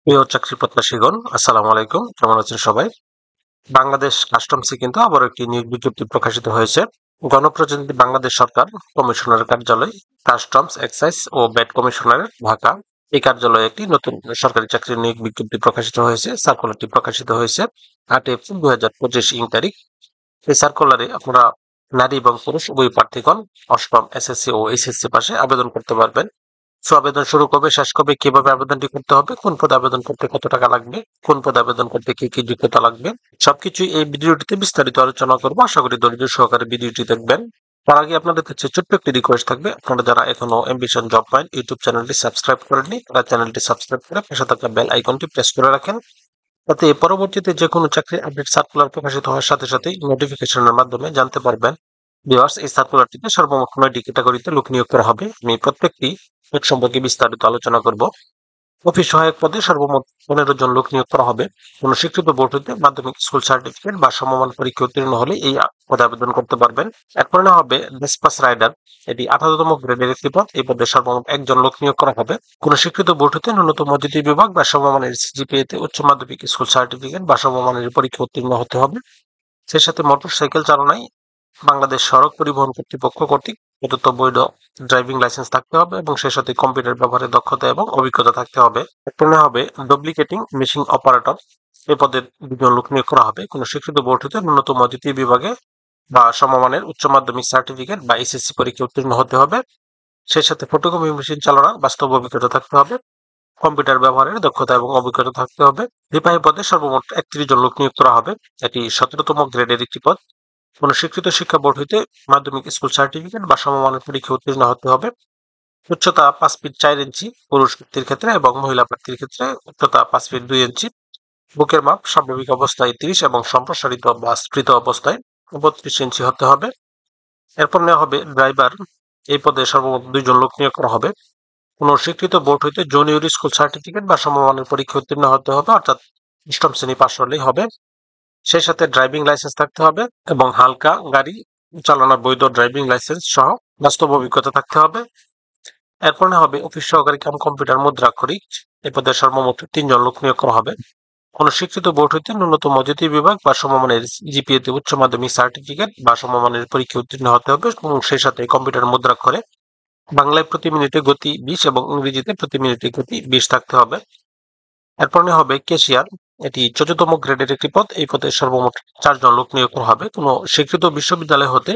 প্রিয় চাকরি প্রত্যাশীগণ, আসসালামু আলাইকুম। কেমন আছেন সবাই? বাংলাদেশ কাস্টমসে কিন্তু আবার একটি নিয়োগ বিজ্ঞপ্তি প্রকাশিত হয়েছে। গণপ্রজাতন্ত্রী বাংলাদেশ সরকার কমিশনার কার্যালয়, কাস্টমস, এক্সাইজ ও ভ্যাট কমিশনারের ঢাকা, এই কার্যালয়ে একটি নতুন সরকারি চাকরির নিয়োগ বিজ্ঞপ্তি প্রকাশিত হয়েছে। সার্কুলারটি প্রকাশিত হয়েছে 8 এপ্রিল 2025 তারিখ। এই সার্কুলারে আপনারা নারী এবং পুরুষ উভয় প্রার্থীগণ অষ্টম এসএসসি ও এইচএসসি পাশে আবেদন করতে পারবেন। আবেদন শুরু কবে, শেষ কবে, কিভাবে আবেদনটি করতে হবে, কোন পদে আবেদন করতে কত টাকা লাগবে, কোন পদে আবেদন করতে কি কি যোগ্যতা লাগবে, সবকিছুই এই ভিডিওটিতে বিস্তারিত আলোচনা করবো। আশা করি ধৈর্য সহকারে ভিডিওটি দেখবেন। তার আগে আপনাদের কাছে ছোট্ট একটি রিকোয়েস্ট থাকবে, আপনারা যারা এখনো অ্যাম্বিশন জব পয়েন্ট ইউটিউব চ্যানেলটি সাবস্ক্রাইব করেননি, তারা চ্যানেলটি সাবস্ক্রাইব করে পাশে থাকা বেল আইকনটি প্রেস করে রাখেন, যাতে পরবর্তীতে যে কোনো চাকরির আপডেট সার্কুলার প্রকাশিত হওয়ার সাথে সাথেই নোটিফিকেশনের মাধ্যমে জানতে পারবেন। ভিউয়ার্স, এই সার্কুলারটিতে সর্বমোট 9টি ক্যাটাগরিতে লোক নিয়োগ করা হবে। আমি প্রত্যেকটি পদ সম্পর্কে বিস্তারিত আলোচনা করব। অফিস সহায়ক পদে সর্বমোট 15 জন লোক নিয়োগ করা হবে। কোন স্বীকৃত বোর্ড হতে মাধ্যমিক স্কুল সার্টিফিকেট বা সমমান পরীক্ষা উত্তীর্ণ হলে এই পদে আবেদন করতে পারবেন। এরপর না হবে ডেসপাস রাইডার, এটি 18তম গ্রেডের একটি পদ। এই পদে সর্বমোট 1 জন লোক নিয়োগ করা হবে। কোন স্বীকৃত বোর্ড হতে ন্যূনতম দ্বিতীয় বিভাগ বা সমমানের সিজিপিএ তে উচ্চ মাধ্যমিক স্কুল সার্টিফিকেট বা সমমানের পরীক্ষা উত্তীর্ণ হতে হবে। সেই সাথে মোটরসাইকেল চালনায় বাংলাদেশ সড়ক পরিবহন কর্তৃপক্ষ কর্তৃক প্রদত্ত বৈধ ড্রাইভিং লাইসেন্স থাকতে হবে এবং সেই সাথে কম্পিউটার ব্যবহারের দক্ষতা এবং অভিজ্ঞতা থাকতে হবে। এরপর হবে ডুপ্লিকেটিং মেশিন অপারেটর, এই পদে 2 জন লোক নিয়োগ করা হবে। কোন স্বীকৃত বোর্ড হতে ন্যূনতম দ্বিতীয় বিভাগে বা সমমানের উচ্চ মাধ্যমিক সার্টিফিকেট বা এসএসসি পরীক্ষা উত্তীর্ণ হতে হবে। সেই সাথে ফটোকপি মেশিন চালানোর বাস্তব অভিজ্ঞতা থাকতে হবে। কম্পিউটার ব্যবহারের দক্ষতা এবং অভিজ্ঞতা থাকতে হবে। সিপাহী পদে সর্বমোট 31 জন লোক নিয়োগ করা হবে। এটি 17তম গ্রেডের একটি পদ। কোন স্বীকৃত শিক্ষা বোর্ড হইতে মাধ্যমিক স্কুল সার্টিফিকেট বা সমমানের পরীক্ষা উত্তীর্ণ হতে হবে। উচ্চতা 5 ফিট 4 ইঞ্চি পুরুষ প্রার্থীর ক্ষেত্রে এবং মহিলা প্রার্থীর ক্ষেত্রে উচ্চতা 5 ফিট 2 ইঞ্চি। বুকের মাপ স্বাভাবিক অবস্থায় 30 এবং সম্প্রসারিত বা স্ফীত অবস্থায় 32 ইঞ্চি হতে হবে। এরপর নেওয়া হবে ড্রাইভার, এই পদে সর্বমোট 2 জন লোক নিয়োগ করা হবে। কোন স্বীকৃত বোর্ড হইতে জুনিয়র স্কুল সার্টিফিকেট বা সমমানের পরীক্ষা উত্তীর্ণ হতে হবে, অর্থাৎ অষ্টম শ্রেণী পাশ হলেই হবে। সেই সাথে ড্রাইভিং লাইসেন্স থাকতে হবে এবং হালকা গাড়ি চালানোর বৈধ ড্রাইভিং লাইসেন্স সহ বাস্তব অভিজ্ঞতা থাকতে হবে। এরপর না হবে অফিস সহকারী কাম কম্পিউটার মুদ্রাক্ষরিক, এই পদে সর্বমোট 3 জন লোক নিয়োগ করা হবে। কোন স্বীকৃত বোর্ড হইতে ন্যূনতম দ্বিতীয় বিভাগ বা সমমানের জিপিএ তে উচ্চ মাধ্যমিক সার্টিফিকেট বা সমমানের পরীক্ষা উত্তীর্ণ হতে হবে এবং সেই সাথে কম্পিউটার মুদ্রাক্ষরে বাংলায় প্রতি মিনিটে গতি 20 এবং ইংরেজিতে প্রতি মিনিটে গতি 20 থাকতে হবে। এরপর হবে ক্যাশিয়ার, এটি 14তম গ্রেডের একটি পদ। এই পদে সর্বমোট 4 জন লোক নিয়োগ করা হবে। কোনো স্বীকৃত বিশ্ববিদ্যালয় হতে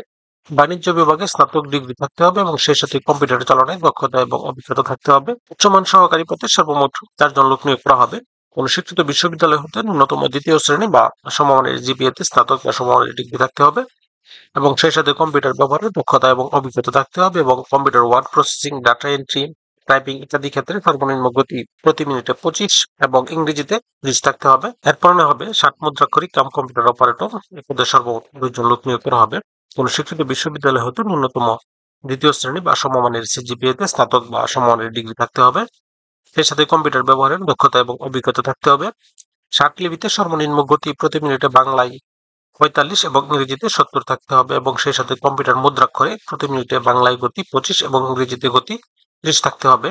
বাণিজ্য বিভাগে স্নাতক ডিগ্রি থাকতে হবে এবং সেই সাথে কম্পিউটার চালনায় দক্ষতা এবং অভিজ্ঞতা থাকতে হবে। উচ্চমান সহকারী পদে সর্বমোট 4 জন লোক নিয়োগ করা হবে। কোন স্বীকৃত বিশ্ববিদ্যালয় হতে ন্যূনতম দ্বিতীয় শ্রেণী বা সমমানের জিপিএ তে স্নাতক বা সমমানের ডিগ্রি থাকতে হবে এবং সেই সাথে কম্পিউটার ব্যবহারের দক্ষতা এবং অভিজ্ঞতা থাকতে হবে এবং computer word processing, data entry, typing ইত্যাদি ক্ষেত্রে সর্বনিম্ন গতি প্রতি মিনিটে 25 এবং ইংরেজিতে 20 থাকতে হবে। এরপর হবে 60 মুদ্রাক্ষরিক কাম কম্পিউটার অপারেটর, এই পদে সর্বমোট 2 জন লোক নিয়োগ করা হবে। কোন স্বীকৃত বিশ্ববিদ্যালয় হতে ন্যূনতম দ্বিতীয় শ্রেণী বা সমমানের সিজিপিএ তে স্নাতক বা সমমানের ডিগ্রি থাকতে হবে। সেই সাথে কম্পিউটার ব্যবহারের দক্ষতা এবং অভিজ্ঞতা থাকতে হবে। 60 লিপিতে সর্বনিম্ন গতি প্রতি মিনিটে বাংলায় 45 এবং ইংরেজিতে 70 থাকতে হবে এবং সেই সাথে কম্পিউটার মুদ্রাক্ষরে প্রতি মিনিটে বাংলায় গতি 25 এবং ইংরেজিতে গতি 30 থাকতে হবে।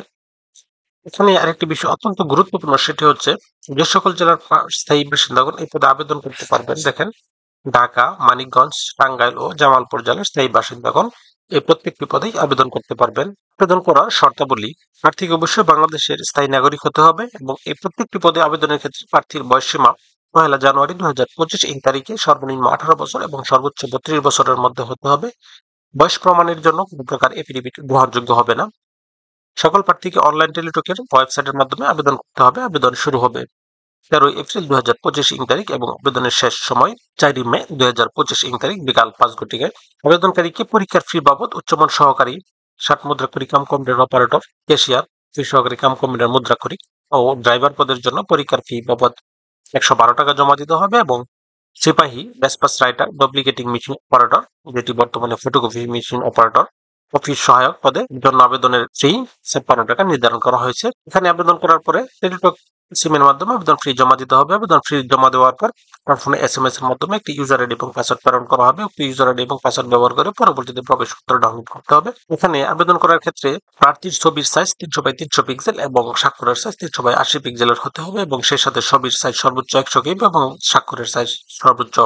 এখানে আরেকটি বিষয় অত্যন্ত গুরুত্বপূর্ণ, সেটি হচ্ছে যে সকল জেলার স্থায়ী বাসিন্দাগণ এই পদে আবেদন করতে পারবেন। দেখেন, ঢাকা, মানিকগঞ্জ, টাঙ্গাইল ও জামালপুর জেলার স্থায়ী বাসিন্দাগণ এই প্রত্যেকটি পদেই আবেদন করতে পারবেন। আবেদন করার শর্তাবলী: প্রার্থীকে অবশ্যই বাংলাদেশের স্থায়ী নাগরিক হতে হবে এবং এই প্রত্যেকটি পদে আবেদনের ক্ষেত্রে প্রার্থীর বয়সসীমা 1 জানুয়ারি 2025 এই তারিখে সর্বনিম্ন 18 বছর এবং সর্বোচ্চ 32 বছরের মধ্যে হতে হবে। বয়স প্রমাণের জন্য কোনো প্রকার এফিডেভিট গ্রহণযোগ্য হবে না। সকল প্রার্থীকে অনলাইন টেলিটকের ওয়েবসাইটের মাধ্যমে আবেদন করতে হবে। আবেদন শুরু হবে 13 এপ্রিল 2025 তারিখ এবং আবেদনের শেষ সময় 4 মে 2025 তারিখ বিকাল 5 ঘটিকায়। আবেদনকারীকে পরীক্ষার ফি বাবদ উচ্চমান সহকারী 60 মুদ্রাক্ষরিক কাম কম্পিউটার অপারেটর, ক্যাশিয়ার, ফি সহকারী কাম কম্পিউটার মুদ্রাক্ষরিক ও ড্রাইভার পদের জন্য পরীক্ষার ফি বাবদ 112 টাকা জমা দিতে হবে এবং সিপাহী, dispatch writer, duplicating machine operator, যেটি বর্তমানে ফটোকপি মেশিন অপারেটর, অফিস সহায়ক পদে জন্য আবেদনের ফি ৫৬ টাকা নির্ধারণ করা হয়েছে। এখানে আবেদন করার পরে টেলিটক সিমের মাধ্যমে আবেদন ফি জমা দিতে হবে। আবেদন ফি জমা দেওয়ার পর আপনার ফোনে এসএমএস এর মাধ্যমে একটি ইউজার আইডি এবং পাসওয়ার্ড প্রেরণ করা হবে। ওই ইউজার আইডি এবং পাসওয়ার্ড ব্যবহার করে পরবর্তীতে প্রবেশপত্র ডাউনলোড করতে হবে। এখানে আবেদন করার ক্ষেত্রে প্রার্থীর ছবির সাইজ ৩০০ বাই ৩০০ পিক্সেল এবং স্বাক্ষরের সাইজ ৩০০ বাই ৮০ পিক্সেলের হতে হবে এবং সেই সাথে ছবির সাইজ সর্বোচ্চ ১০০ কেবি এবং স্বাক্ষরের সাইজ সর্বোচ্চ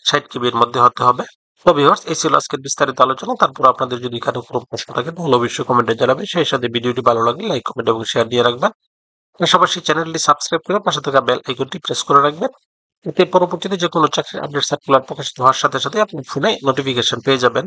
৬০ কেবির মধ্যে হতে হবে। তো ভিউয়ার্স, এই ছিল আজকের বিস্তারিত আলোচনা। তারপর আপনাদের যদি এখানে কোনো প্রশ্ন থাকে তাহলে অবশ্যই কমেন্টে জানাবেন। সেই সাথে ভিডিওটি ভালো লাগলে লাইক, কমেন্ট এবং শেয়ার দিয়ে রাখবেন। পাশাপাশি চ্যানেলটি সাবস্ক্রাইব করে পাশে থাকা বেল আইকনটি প্রেস করে রাখবেন। এতে পরবর্তীতে যে কোনো চাকরির আপডেট সার্কুলার প্রকাশিত হওয়ার সাথে সাথে আপনি ফোনে নোটিফিকেশন পেয়ে যাবেন।